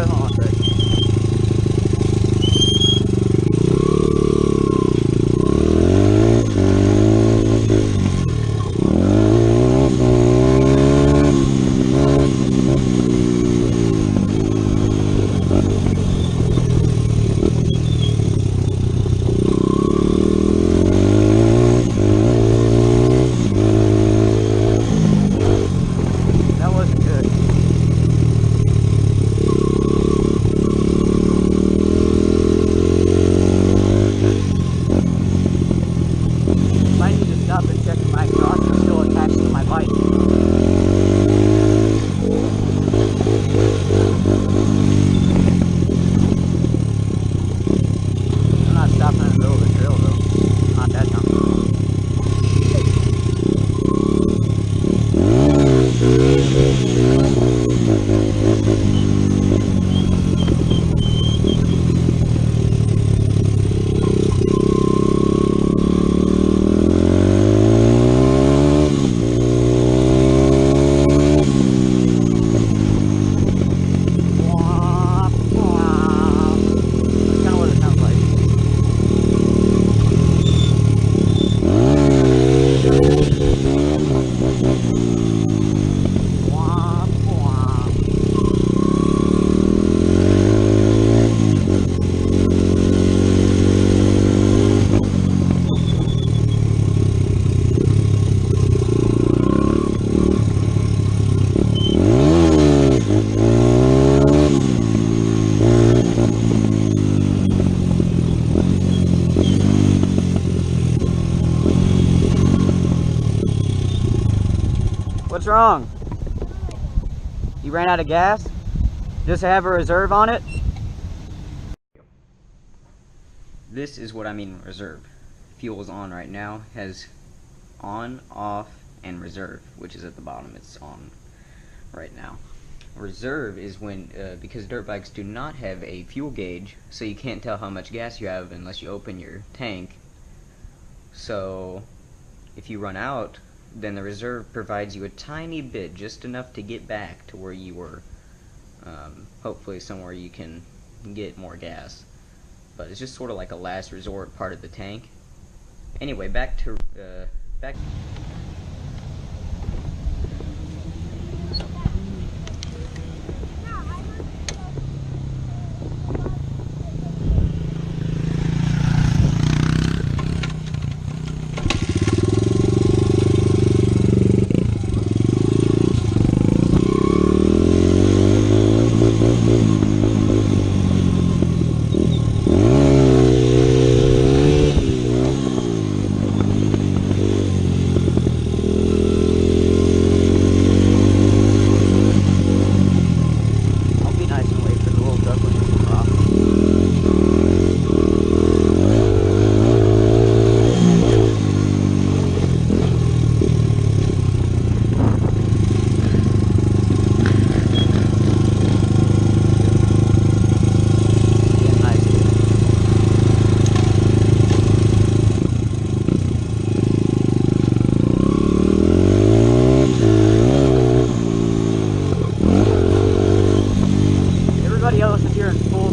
on, but that wasn't good. Might need to stop and check if my exhaust is still attached to my bike. I'm not stopping in the middle of the trail though. Not that time. That's kind of what it sounds like. What's wrong? You ran out of gas? Just have a reserve on it? This is what I mean reserve. Fuel is on right now, has on, off, and reserve, which is at the bottom. It's on right now. Reserve is when, because dirt bikes do not have a fuel gauge, so you can't tell how much gas you have unless you open your tank. So if you run out, then the reserve provides you a tiny bit, just enough to get back to where you were. Hopefully somewhere you can get more gas. But it's just sort of like a last resort part of the tank. Anyway, back to I'll be nice and wait for the little duckling to come off. Being nice. Everybody else is here in full